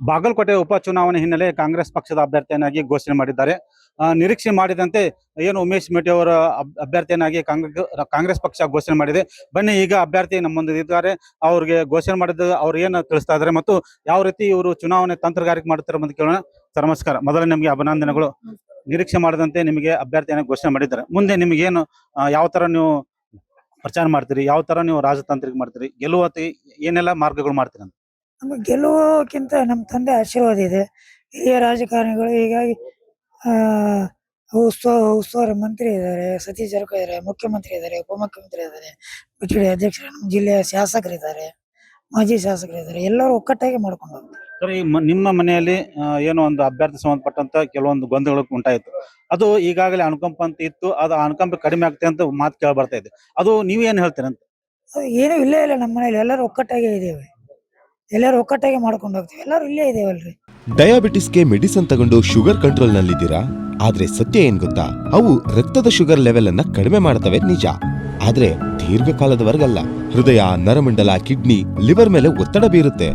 ಬಾಗಲಕೋಟೆ ಉಪಚುನಾವಣೆ ಹಿನ್ನೆಲೆ ಕಾಂಗ್ರೆಸ್ ಪಕ್ಷದ ಅಭ್ಯರ್ಥಿಯನ್ನಾಗಿ ಘೋಷಣೆ ಮಾಡಿದ್ದಾರೆ. ನಿರೀಕ್ಷೆ ಮಾಡಿದಂತೆ ಏನು ಉಮೇಶ್ ಮೇಟಿ ಅವರ ಅಭ್ಯರ್ಥಿಯನ್ನಾಗಿ ಕಾಂಗ್ರೆಸ್ ಪಕ್ಷ ಘೋಷಣೆ ಮಾಡಿದೆ. ಬನ್ನಿ ಈಗ ಅಭ್ಯರ್ಥಿ ನಮ್ಮ ಮುಂದೆ ಇದ್ದಾರೆ, ಅವ್ರಿಗೆ ಘೋಷಣೆ ಮಾಡಿದ ಅವ್ರು ಏನು ತಿಳಿಸ್ತಾ ಇದ್ದಾರೆ ಮತ್ತು ಯಾವ ರೀತಿ ಇವರು ಚುನಾವಣೆ ತಂತ್ರಗಾರಿಕೆ ಮಾಡ್ತಾರೆ ಅಂತ ಕೇಳೋಣ. ಸರ್ ನಮಸ್ಕಾರ, ಮೊದಲ ನಿಮಗೆ ಅಭಿನಂದನೆಗಳು. ನಿರೀಕ್ಷೆ ಮಾಡಿದಂತೆ ನಿಮಗೆ ಅಭ್ಯರ್ಥಿಯನ್ನು ಘೋಷಣೆ ಮಾಡಿದ್ದಾರೆ. ಮುಂದೆ ನಿಮಗೇನು ಯಾವ ತರ ನೀವು ಪ್ರಚಾರ ಮಾಡ್ತೀರಿ, ಯಾವ ತರ ನೀವು ರಾಜತಾಂತ್ರಿಕ ಮಾಡ್ತೀರಿ, ಗೆಲ್ಲುವತಿ ಏನೆಲ್ಲ ಮಾರ್ಗಗಳು ಮಾಡ್ತೀರಿ ಅಂತ? ನಮಗೆ ಗೆಲ್ಲುವಕ್ಕಿಂತ ನಮ್ಮ ತಂದೆ ಆಶೀರ್ವಾದ ಇದೆ. ಹಿರಿಯ ರಾಜಕಾರಣಿಗಳು ಹೀಗಾಗಿ ಉಸ್ತುವಾರಿ ಮಂತ್ರಿ ಇದ್ದಾರೆ, ಸತೀಶ್ ಜಾರಕಿಹೊಳಿ ಇದ್ದಾರೆ, ಮುಖ್ಯಮಂತ್ರಿ ಇದ್ದಾರೆ, ಉಪಮುಖ್ಯಮಂತ್ರಿ ಇದ್ದಾರೆ, ಬಿಜೆಡಿ ಅಧ್ಯಕ್ಷರು, ನಮ್ಮ ಜಿಲ್ಲೆಯ ಶಾಸಕರಿದ್ದಾರೆ, ಮಾಜಿ ಶಾಸಕರಿದ್ದಾರೆ. ಎಲ್ಲರೂ ಒಕ್ಕಟ್ಟಾಗಿ ಮಾಡ್ಕೊಂಡು ಹೋಗ್ತಾರೆ. ಸರ್, ನಿಮ್ಮ ಮನೆಯಲ್ಲಿ ಏನೋ ಒಂದು ಅಭ್ಯರ್ಥಿ ಸಂಬಂಧಪಟ್ಟಂತ ಕೆಲವೊಂದು ಗೊಂದಲಗಳು ಉಂಟಾಯಿತು. ಅದು ಈಗಾಗಲೇ ಅನುಕಂಪ ಅಂತ ಇತ್ತು, ಅದು ಅನುಕಂಪ ಕಡಿಮೆ ಆಗ್ತದೆ ಅಂತ ಮಾತು ಕೇಳಿ ಬರ್ತಾ ಇದೆ. ಅದು ನೀವೇನು ಹೇಳ್ತೀರಂತ? ಅದು ಏನೂ ಇಲ್ಲೇ ಇಲ್ಲ. ನಮ್ಮ ಮನೇಲಿ ಎಲ್ಲರೂ ಒಕ್ಕಟ್ಟಾಗೇ ಇದ್ದೇವೆ, ಎಲ್ಲರೂ ಒಕ್ಕಟ್ಟಾಗಿ ಮಾಡ್ಕೊಂಡು ಹೋಗ್ತೀವಿ, ಎಲ್ಲರೂ ಇಲ್ಲೇ ಇದೇವಲ್ರಿ. ಡಯಾಬಿಟಿಸ್ಗೆ ಮೆಡಿಸಿನ್ ತಗೊಂಡು ಶುಗರ್ ಕಂಟ್ರೋಲ್ ನಲ್ಲಿದ್ದೀರಾ? ಆದ್ರೆ ಸತ್ಯ ಏನ್ ಗೊತ್ತಾ, ಅವು ರಕ್ತದ ಶುಗರ್ ಲೆವೆಲ್ ಅನ್ನ ಕಡಿಮೆ ಮಾಡ್ತವೆ ನಿಜ, ಆದ್ರೆ ದೀರ್ಘಕಾಲದವರೆಗಲ್ಲ. ಹೃದಯ, ನರಮಂಡಲ, ಕಿಡ್ನಿ, ಲಿವರ್ ಮೇಲೆ ಒತ್ತಡ ಬೀರುತ್ತೆ,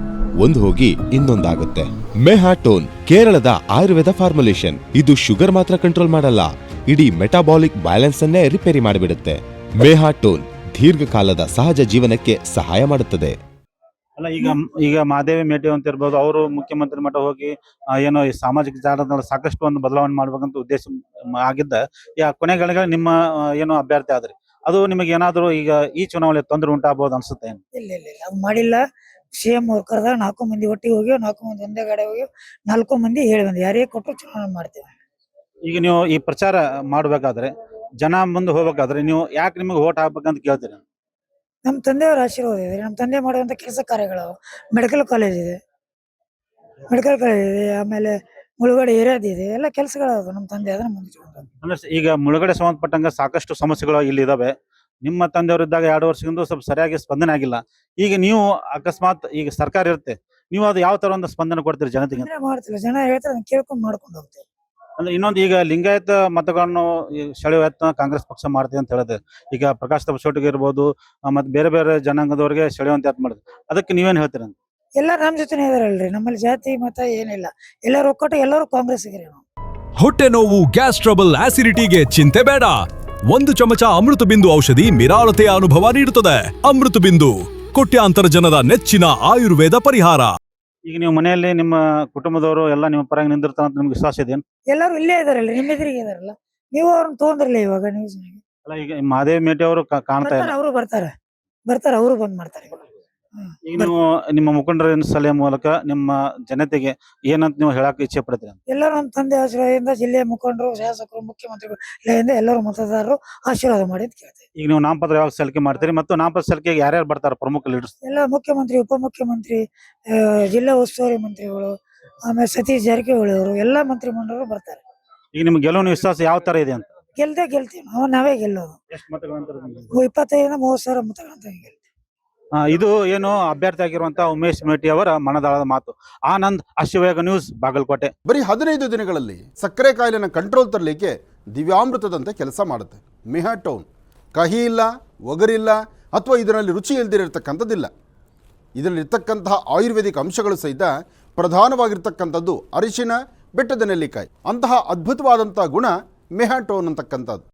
ಒಂದು ಹೋಗಿ ಇನ್ನೊಂದಾಗುತ್ತೆ. ಮೆಹಾಟೋನ್ ಕೇರಳದ ಆಯುರ್ವೇದ ಫಾರ್ಮುಲೇಷನ್. ಇದು ಶುಗರ್ ಮಾತ್ರ ಕಂಟ್ರೋಲ್ ಮಾಡಲ್ಲ, ಇಡೀ ಮೆಟಾಬಾಲಿಕ್ ಬ್ಯಾಲೆನ್ಸ್ ಅನ್ನೇ ರಿಪೇರಿ ಮಾಡಿಬಿಡುತ್ತೆ. ಮೆಹಾಟೋನ್ ದೀರ್ಘಕಾಲದ ಸಹಜ ಜೀವನಕ್ಕೆ ಸಹಾಯ ಮಾಡುತ್ತದೆ. ಅಲ್ಲ, ಈಗ ಮಾದೇವಿ ಮೇಟಿ ಅಂತ ಇರ್ಬೋದು, ಅವರು ಮುಖ್ಯಮಂತ್ರಿ ಮಟ್ಟ ಹೋಗಿ ಏನೋ ಈ ಸಾಮಾಜಿಕ ಜಾಲತಾಣದಲ್ಲಿ ಸಾಕಷ್ಟು ಒಂದು ಬದಲಾವಣೆ ಮಾಡ್ಬೇಕಂತ ಉದ್ದೇಶ ಆಗಿದ್ದ. ಕೊನೆಗಳಿಗೆ ನಿಮ್ಮ ಏನೋ ಅಭ್ಯರ್ಥಿ ಆದ್ರಿ, ಅದು ನಿಮಗೆ ಏನಾದ್ರು ಈಗ ಈ ಚುನಾವಣೆ ತೊಂದರೆ ಉಂಟಾಗಬಹುದು ಅನ್ಸುತ್ತೆ? ಇಲ್ಲ ಇಲ್ಲ ಇಲ್ಲ, ಅದು ಮಾಡಿಲ್ಲ. ಸಿಎಂ ಅವ್ರು ಕರೆದಾಗ 4 ಮಂದಿ ಒಟ್ಟಿಗೆ ಹೋಗಿ, 4 ಮಂದಿ ಒಂದೇ ಗಾಡಿ ಹೋಗಿ, 4 ಮಂದಿ ಹೇಳಿ ಬಂದು ಯಾರಿಗೆ ಕೊಟ್ಟರು ಚುನಾವಣೆ ಮಾಡ್ತೇವೆ. ಈಗ ನೀವು ಈ ಪ್ರಚಾರ ಮಾಡ್ಬೇಕಾದ್ರೆ, ಜನ ಮುಂದೆ ಹೋಗ್ಬೇಕಾದ್ರೆ ನೀವು ಯಾಕೆ ನಿಮಗೆ ಓಟ್ ಹಾಕ್ಬೇಕಂತ ಕೇಳ್ತೀರಿ? ನಮ್ಮ ತಂದೆಯವರ ಆಶೀರ್ವಾದ ಇದೆ. ನಮ್ಮ ತಂದೆ ಮಾಡುವಂತ ಕೆಲಸ ಕಾರ್ಯಗಳು, ಮೆಡಿಕಲ್ ಕಾಲೇಜ್ ಇದೆ, ಆಮೇಲೆ ಮುಳುಗಡೆ ಏರಿಯಾದಿದೆ, ಎಲ್ಲ ಕೆಲಸಗಳಾದ ನಮ್ಮ ತಂದೆ ಅದನ್ನ ಮುಂದಿಟ್ಕೊಂಡು. ಅಂದ್ರೆ ಈಗ ಮುಳುಗಡೆ ಸಂಬಂಧಪಟ್ಟಂಗ ಸಾಕಷ್ಟು ಸಮಸ್ಯೆಗಳು ಇಲ್ಲಿ ಇದಾವೆ. ನಿಮ್ಮ ತಂದೆಯವರಿದ್ದಾಗ 2 ವರ್ಷದಿಂದ ಸ್ವಲ್ಪ ಸರಿಯಾಗಿ ಸ್ಪಂದನೆ ಆಗಿಲ್ಲ. ಈಗ ನೀವು ಅಕಸ್ಮಾತ್ ಈಗ ಸರ್ಕಾರ ಇರುತ್ತೆ, ನೀವು ಅದು ಯಾವ ತರ ಒಂದು ಸ್ಪಂದನೆ ಕೊಡ್ತೀರಿ ಜನತೆಗೆ? ಮಾಡ್ತಿಲ್ಲ, ಜನ ಹೇಳ್ತಾರೆ, ಅದನ್ನ ಕೇಳ್ಕೊಂಡು ಮಾಡ್ಕೊಂಡು ಹೋಗ್ತೇವೆ. ಅಂದ್ರೆ ಇನ್ನೊಂದು, ಈಗ ಲಿಂಗಾಯತ ಮತಗಳನ್ನು ಸೆಳೆಯುವ ಯತ್ನ ಕಾಂಗ್ರೆಸ್ ಪಕ್ಷ ಮಾಡ್ತೀವಿ ಅಂತ ಹೇಳಿದೆ. ಈಗ ಪ್ರಕಾಶ್ ತಬಸೋಟಿಗೆ ಇರ್ಬೋದು, ಮತ್ತೆ ಬೇರೆ ಬೇರೆ ಜನಾಂಗದವರಿಗೆ ಸೆಳೆಯುವಂತ ಯತ್ನ ಮಾಡಿದೆ. ಅದಕ್ಕೆ ನೀವೇನ್ ಹೇಳ್ತೀರ? ಎಲ್ಲರೂ ನಮ್ಮ ಜೊತೆನೇ ಇದಾರಲ್ರಿ, ನಮ್ಮಲ್ಲಿ ಜಾತಿ ಮತ ಏನಿಲ್ಲ, ಎಲ್ಲರೂ ಒಕ್ಕಟ್ಟು, ಎಲ್ಲರೂ ಕಾಂಗ್ರೆಸ್ಸಿಗೆ. ಹೊಟ್ಟೆ ನೋವು, ಗ್ಯಾಸ್ ಟ್ರಬಲ್, ಆಸಿಡಿಟಿಗೆ ಚಿಂತೆ ಬೇಡ. 1 ಚಮಚ ಅಮೃತ ಬಿಂದು ಔಷಧಿ ನಿರಾಳತೆಯ ಅನುಭವ ನೀಡುತ್ತದೆ. ಅಮೃತ ಬಿಂದು, ಕೋಟ್ಯಾಂತರ ಜನರ ನೆಚ್ಚಿನ ಆಯುರ್ವೇದ ಪರಿಹಾರ. ಈಗ ನೀವು ಮನೆಯಲ್ಲಿ ನಿಮ್ಮ ಕುಟುಂಬದವರು ಎಲ್ಲ ನಿಮ್ಮ ಪರವಾಗಿ ನಿಂದಿರ್ತಾರ ಅಂತ ನಿಮ್ಗೆ ವಿಶ್ವಾಸ ಇದೆ? ಎಲ್ಲರೂ ಇಲ್ಲೇ ಇದಾರಲ್ರಿ, ನಿಮ್ಮ ಎದುರಿಗೆ ಇದಾರಲ್ಲ, ನೀವು ಅವ್ರನ್ನ ತೊಗೊಂಡ್ರಲ್ಲ ಇವಾಗ ನ್ಯೂಸ್. ಅಲ್ಲ, ಈಗ ಮಾದೇವಿ ಮೇಟಿ ಅವರು ಕಾಣ್ತಾ ಇಲ್ಲ, ಅವರು ಬರ್ತಾರೆ, ಅವರು ಬಂದ್ ಮಾಡ್ತಾರೆ. ಈಗ ನೀವು ನಿಮ್ಮ ಮುಖಂಡರ ಸಲಹೆ ಮೂಲಕ ನಿಮ್ಮ ಜನತೆಗೆ ಏನಂತ ನೀವು ಹೇಳಕ್ ಇಚ್ಛೆ ಪಡ್ತೀರಿ? ಎಲ್ಲರೂ ನಮ್ಮ ತಂದೆ ಆಶೀರ್ವಾದದಿಂದ, ಜಿಲ್ಲೆಯ ಮುಖಂಡರು, ಶಾಸಕರು, ಮುಖ್ಯಮಂತ್ರಿಗಳು ಎಲ್ಲರೂ ಮತದಾರರು ಆಶೀರ್ವಾದ ಮಾಡಿ ಅಂತ ಕೇಳ್ತೇವೆ. ಈಗ ನೀವು ನಾಮಪತ್ರ ಯಾವಾಗ ಸಲ್ಲಿಕೆ ಮಾಡ್ತೀರಿ ಮತ್ತು ನಾಮಪತ್ರ ಸಲ್ಲಿಕೆಗೆ ಯಾರ್ಯಾರು ಬರ್ತಾರೆ ಪ್ರಮುಖ ಲೀಡರ್ಸ್? ಎಲ್ಲ ಮುಖ್ಯಮಂತ್ರಿ, ಉಪಮುಖ್ಯಮಂತ್ರಿ, ಜಿಲ್ಲಾ ಉಸ್ತುವಾರಿ ಮಂತ್ರಿಗಳು, ಆಮೇಲೆ ಸತೀಶ್ ಜಾರಕಿಹೊಳಿ ಅವರು, ಎಲ್ಲಾ ಮಂತ್ರಿ ಮಂಡಲರು ಬರ್ತಾರೆ. ಈಗ ನಿಮ್ಗೆ ಗೆಲುವಿನ ವಿಶ್ವಾಸ ಯಾವ ತರ ಇದೆ ಅಂತ? ಗೆಲ್ತೀವಿ ನಾವೇ ಗೆಲ್ಲೋದು. ಎಷ್ಟು ಮತಗಳಂತ? 25,000-30,000 ಮತಗಳಂತ ಗೆಲ್ತೀವಿ. ಇದು ಏನು ಅಭ್ಯರ್ಥಿ ಆಗಿರುವಂತಹ ಉಮೇಶ್ ಮೇಟಿ ಅವರ ಮನದಾಳದ ಮಾತು. ಆನಂದ್, ಅಶ್ವವೇಗ ನ್ಯೂಸ್, ಬಾಗಲಕೋಟೆ. ಬರೀ 15 ದಿನಗಳಲ್ಲಿ ಸಕ್ಕರೆ ಕಾಯಿಲೆನ ಕಂಟ್ರೋಲ್ ತರಲಿಕ್ಕೆ ದಿವ್ಯಾಮೃತದಂತೆ ಕೆಲಸ ಮಾಡುತ್ತೆ ಮೆಹಾಟೋನ್. ಕಹಿ ಇಲ್ಲ, ಒಗರಿಲ್ಲ, ಅಥವಾ ಇದರಲ್ಲಿ ರುಚಿ ಇಲ್ದಿರತಕ್ಕಂಥದ್ದಿಲ್ಲ. ಇದರಲ್ಲಿರ್ತಕ್ಕಂತಹ ಆಯುರ್ವೇದಿಕ್ ಅಂಶಗಳು ಸಹಿತ ಪ್ರಧಾನವಾಗಿರ್ತಕ್ಕಂಥದ್ದು ಅರಿಶಿನ, ಬೆಟ್ಟದ ನೆಲ್ಲಿಕಾಯಿ. ಅಂತಹ ಅದ್ಭುತವಾದಂಥ ಗುಣ ಮೆಹಾಟೋನ್ ಅಂತಕ್ಕಂಥದ್ದು.